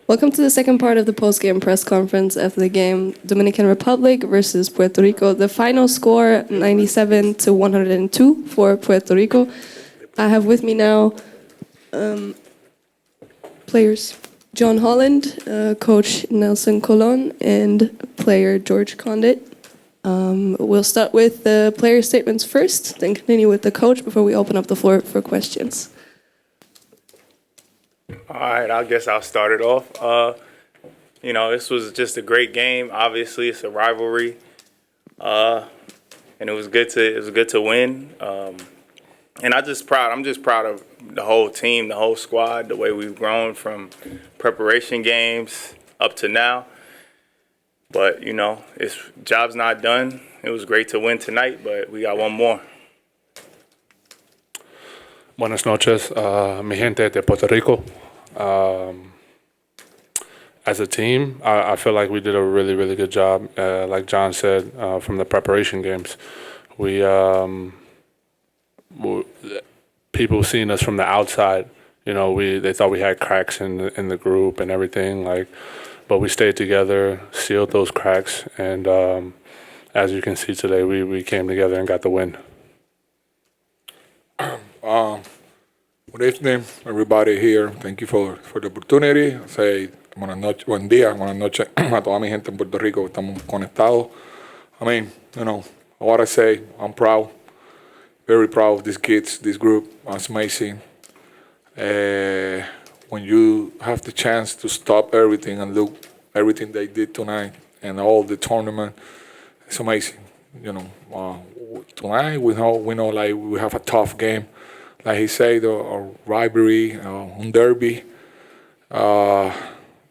Welcome to the second part of the post-game press conference after the game Dominican Republic versus Puerto Rico. The final score 97 to 102 for Puerto Rico. I have with me now players John Holland, coach Nelson Colon, and player George Condit. We'll start with the player statements first, then continue with the coach before we open up the floor for questions. All right, I guess I'll start it off. This was just a great game. Obviously, it's a rivalry, and it was good to win. And I'm just proud of the whole team, the whole squad, the way we've grown from preparation games up to now. But it's job's not done. It was great to win tonight, but we got one more. Buenas noches, mi gente de Puerto Rico. As a team, I feel like we did a really, really good job. Like John said, from the preparation games, people seeing us from the outside, they thought we had cracks in the group and everything, but we stayed together, sealed those cracks, and as you can see today, we came together and got the win. Good evening, everybody here. Thank you for the opportunity. Say buenas noches, buen día, buenas noches a toda mi gente en Puerto Rico que estamos conectados. I mean, what I say, I'm proud, very proud of these kids, this group. It's amazing. When you have the chance to stop everything and look everything they did tonight and all the tournament, it's amazing. Tonight we know like we have a tough game. Like he said, a rivalry, a derby. But,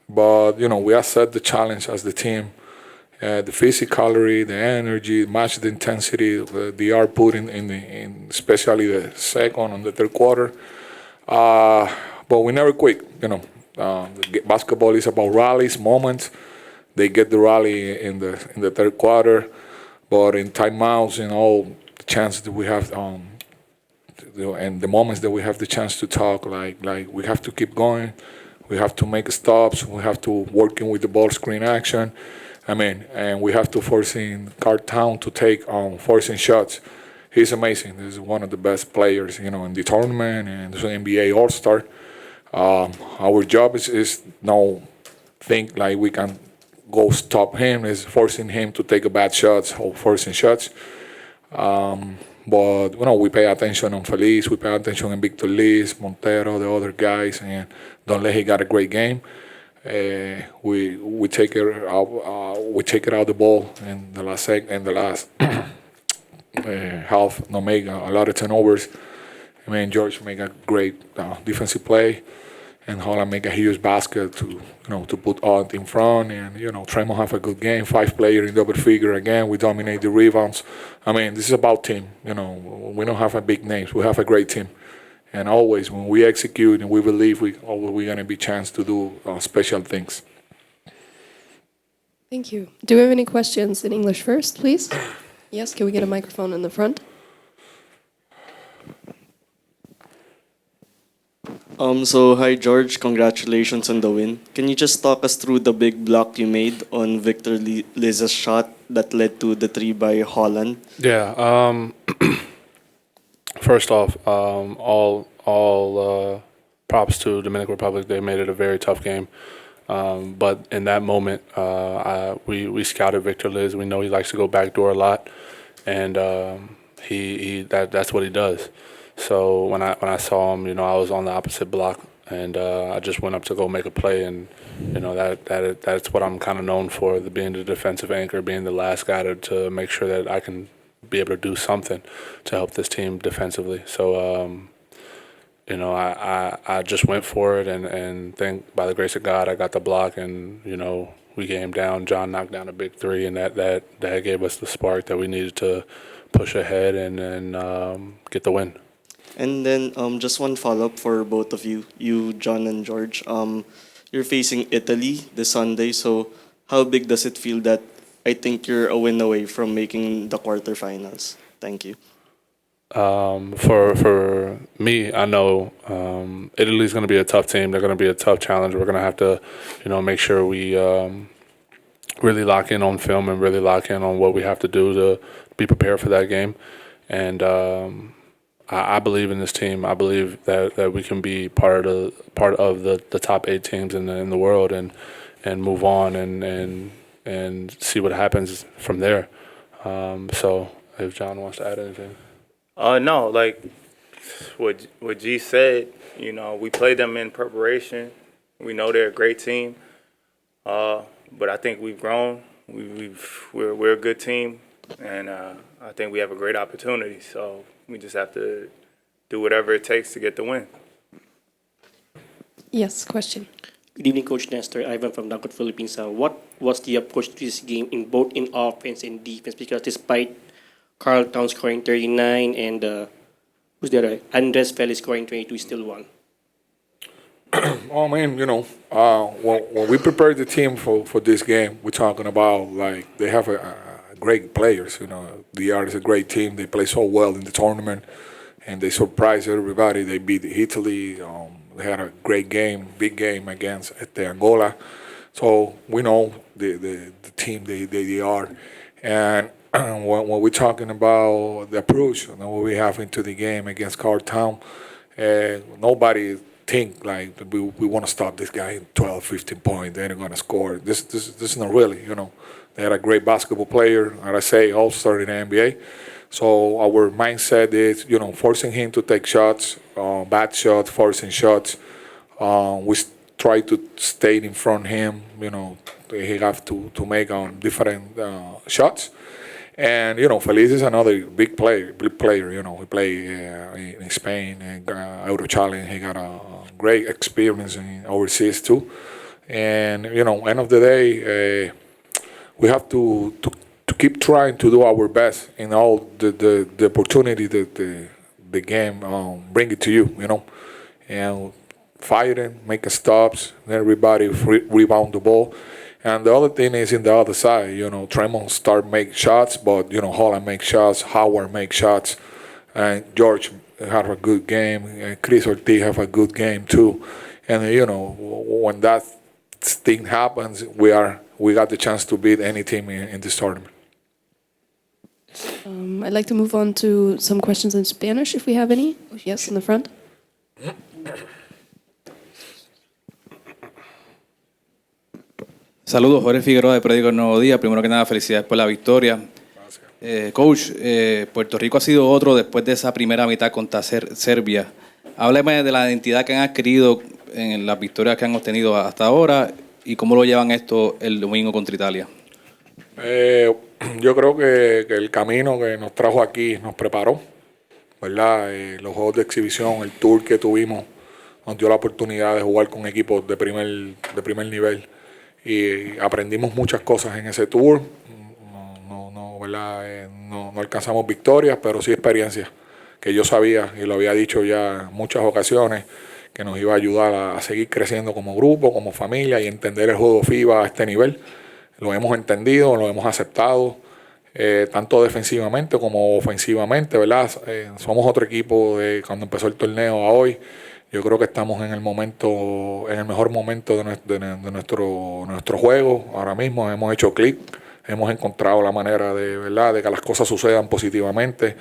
we accept the challenge as the team. The physicality, the energy, match the intensity they are putting in especially the second and the third quarter. But we never quit, basketball is about rallies, moments. They get the rally in the third quarter. But in timeouts and all the chances that we have and the moments that we have the chance to talk, like we have to keep going, we have to make stops, we have to working with the ball screen action. And we have to forcing Karl-Anthony to take forcing shots. He's amazing. He's one of the best players, in the tournament and the NBA All-Star. Our job is now think like we can go stop him, is forcing him to take a bad shots or forcing shots. But we pay attention on Feliz, we pay attention on Victor Liz, Montero, the other guys, and don't let he got a great game. We take it out the ball in the last half. No make a lot of turnovers. George make a great defensive play, and Holland make a huge basket to put all in front. And Tremont have a good game. 5 players in double figure again. We dominate the rebounds. This is about team. We don't have a big names. We have a great team. And always when we execute and we believe we're gonna be chance to do special things. Thank you. Do we have any questions in English first, please? Yes, can we get a microphone in the front? Hi George, congratulations on the win. Can you just talk us through the big block you made on Victor Liz's shot that led to the 3 by Holland? Yeah. First off, all props to Dominican Republic. They made it a very tough game. But in that moment, we scouted Victor Liz. We know he likes to go backdoor a lot, and that's what he does. So when I saw him, I was on the opposite block, and I just went up to go make a play, and that's what I'm kind of known for, being the defensive anchor, being the last guy to make sure that I can be able to do something to help this team defensively. So I just went for it, and think by the grace of God I got the block, and we came down. John knocked down a big 3, and that gave us the spark that we needed to push ahead and get the win. And then just one follow-up for both of you, John and George. You're facing Italy this Sunday, so how big does it feel that I think you're a win away from making the quarterfinals? Thank you. For me, I know Italy's going to be a tough team. They're going to be a tough challenge. We're going to have to, make sure we really lock in on film and really lock in on what we have to do to be prepared for that game. And I believe in this team. I believe that we can be part of the top 8 teams in the world and move on and see what happens from there. So if John wants to add anything. No, like what G said, we played them in preparation. We know they're a great team. But I think we've grown. We're a good team, and I think we have a great opportunity. So we just have to do whatever it takes to get the win. Yes, question. Good evening, Coach Nestor. Ivan from Dunkirk, Philippines. What was the approach to this game in both in offense and defense? Because despite Karl Towns scoring 39 and who's the other? Andres Felix scoring 22, still won. Well, I mean, when we prepared the team for this game, we're talking about, like, they have a great players. The DR is a great team. They play so well in the tournament, and they surprised everybody. They beat Italy. They had a great game, big game against Angola. So we know the team they are. And when we're talking about the approach, what we have into the game against Karl-Town, nobody think like we want to stop this guy in 12, 15 points. They're going to score. This is not really, They had a great basketball player, and I say all-star in the NBA. So our mindset is, forcing him to take shots, bad shots, forcing shots. We try to stay in front of him. He have to make different shots. And Feliz is another big player. He played in Spain and Euro Challenge. He got a great experience in overseas too. And end of the day, we have to keep trying to do our best in all the opportunity that the game bring it to you. And fighting, making stops, everybody rebound the ball. And the other thing is in the other side, Tremont start make shots, but, Holland make shots, Howard make shots, and George have a good game, and Chris Ortiz have a good game too. And, when that thing happens, we got the chance to beat any team in this tournament. I'd like to move on to some questions in Spanish, if we have any. Yes, in the front. Saludos, Jorge Figueroa de Periódico El Nuevo Día. Primero que nada, felicidades por la victoria. Coach, Puerto Rico ha sido otro después de esa primera mitad contra Serbia. Hábleme de la identidad que han adquirido en las victorias que han obtenido hasta ahora y cómo lo llevan esto el domingo contra Italia. Yo creo que el camino que nos trajo aquí nos preparó, ¿verdad? Los juegos de exhibición, el tour que tuvimos, nos dio la oportunidad de jugar con equipos de primer nivel. Y aprendimos muchas cosas en ese tour. ¿Verdad? No alcanzamos victorias, pero sí experiencias que yo sabía y lo había dicho ya en muchas ocasiones, que nos iba a ayudar a seguir creciendo como grupo, como familia y entender el juego FIBA a este nivel. Lo hemos entendido, lo hemos aceptado, tanto defensivamente como ofensivamente, ¿verdad? Somos otro equipo de cuando empezó el torneo a hoy. Yo creo que estamos en el mejor momento de nuestro juego. Ahora mismo hemos hecho clic, hemos encontrado la manera de que las cosas sucedan positivamente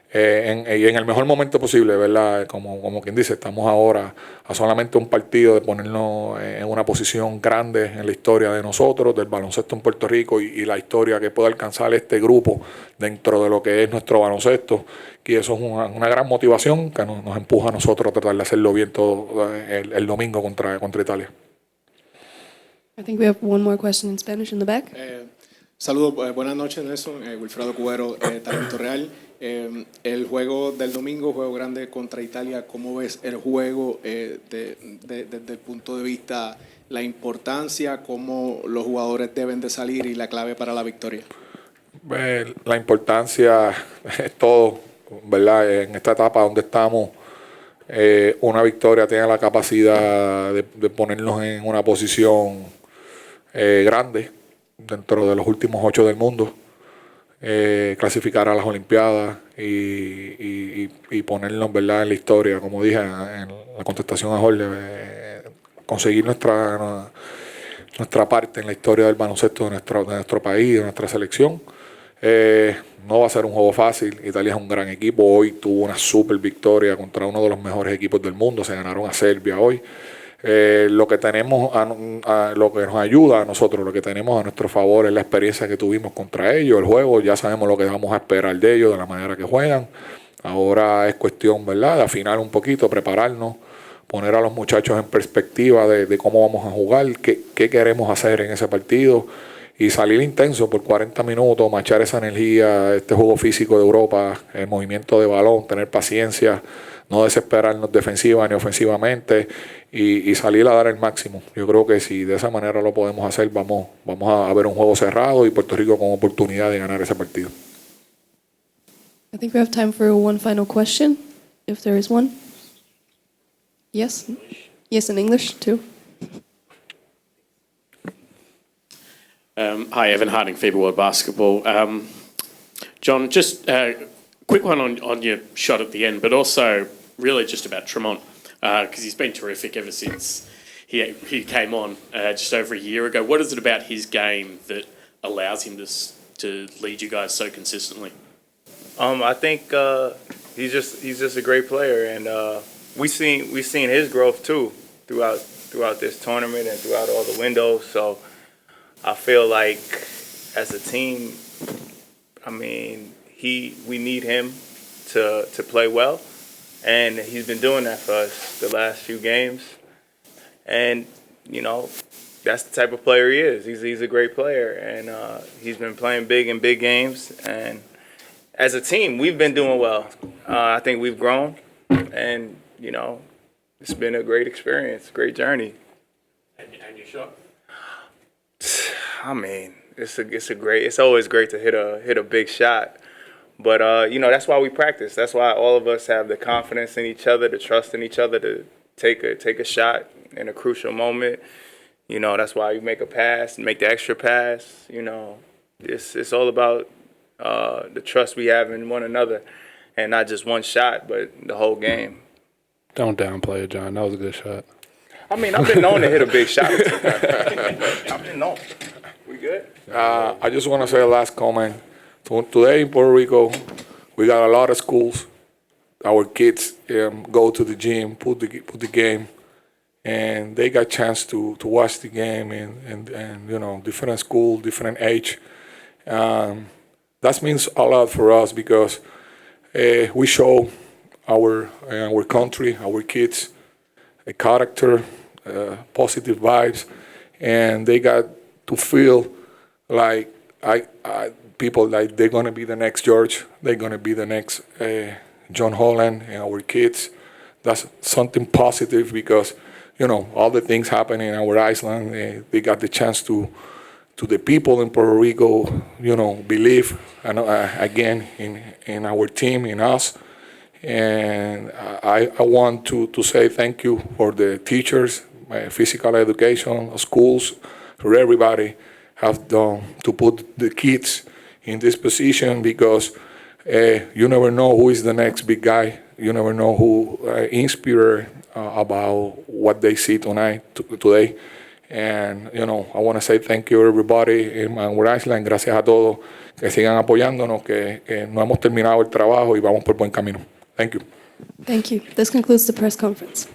y en el mejor momento posible, ¿verdad? Como quien dice, estamos ahora a solamente un partido de ponernos en una posición grande en la historia de nosotros, del baloncesto en Puerto Rico y la historia que puede alcanzar este grupo dentro de lo que es nuestro baloncesto. Y eso es una gran motivación que nos empuja a nosotros a tratar de hacerlo bien todo el domingo contra Italia. I think we have one more question in Spanish in the back. Saludos, buenas noches, Nelson. Wilfredo Cubero, Talento Real. El juego del domingo, juego grande contra Italia, ¿cómo ves el juego desde el punto de vista, la importancia, cómo los jugadores deben de salir y la clave para la victoria? La importancia es todo, ¿verdad? En esta etapa donde estamos, una victoria tiene la capacidad de ponernos en una posición grande dentro de los últimos 8 del mundo. clasificar a las Olimpiadas y ponernos, ¿verdad?, en la historia, como dije en la contestación a Jorge, conseguir nuestra parte en la historia del baloncesto de nuestro país, de nuestra selección. No va a ser un juego fácil. Italia es un gran equipo. Hoy tuvo una super victoria contra uno de los mejores equipos del mundo. Se ganaron a Serbia hoy. Lo que tenemos, lo que nos ayuda a nosotros, lo que tenemos a nuestro favor es la experiencia que tuvimos contra ellos, el juego. Ya sabemos lo que vamos a esperar de ellos, de la manera que juegan. Ahora es cuestión, ¿verdad?, de afinar un poquito, prepararnos, poner a los muchachos en perspectiva de cómo vamos a jugar, qué queremos hacer en ese partido y salir intenso por 40 minutos, marchar esa energía, este juego físico de Europa, el movimiento de balón, tener paciencia, no desesperarnos defensiva ni ofensivamente y salir a dar el máximo. Yo creo que si de esa manera lo podemos hacer, vamos a ver un juego cerrado y Puerto Rico con oportunidad de ganar ese partido. I think we have time for one final question, if there is one. Yes? Yes, in English too. Hi, Evan Harding, FIBA World Basketball. John, just a quick one on your shot at the end, but also really just about Tremont, because he's been terrific ever since he came on just over a year ago. What is it about his game that allows him to lead you guys so consistently? I think he's just a great player, and we've seen his growth too throughout this tournament and throughout all the windows. So I feel like as a team, I mean, we need him to play well, and he's been doing that for us the last few games. And you know, that's the type of player he is. He's a great player, and he's been playing big in big games. And as a team, we've been doing well. I think we've grown, and you know, it's been a great experience, great journey. And your shot? I mean, it's always great to hit a big shot. But you know, that's why we practice. That's why all of us have the confidence in each other, the trust in each other to take a shot in a crucial moment. You know, that's why you make a pass, make the extra pass. You know, it's all about the trust we have in one another, and not just one shot, but the whole game. Don't downplay it, John. That was a good shot. I mean, I've been known to hit a big shot. I've been known. We good? I just want to say a last comment. Today in Puerto Rico, we got a lot of schools. Our kids go to the gym, put the game, and they got chance to watch the game and you know, different school, different age. That means a lot for us because we show our country, our kids, a character, positive vibes, and they got to feel like people like they're gonna be the next George, they're gonna be the next John Holland, and our kids. That's something positive because you know all the things happening in our island. They got the chance to the people in Puerto Rico, you know, believe again in our team, in us. And I want to say thank you for the teachers, physical education, schools, for everybody have done to put the kids in this position because you never know who is the next big guy. You never know who inspire about what they see today. And, you know, I want to say thank you everybody in our island. Gracias a todos que sigan apoyándonos, que no hemos terminado el trabajo y vamos por buen camino. Thank you. Thank you. This concludes the press conference.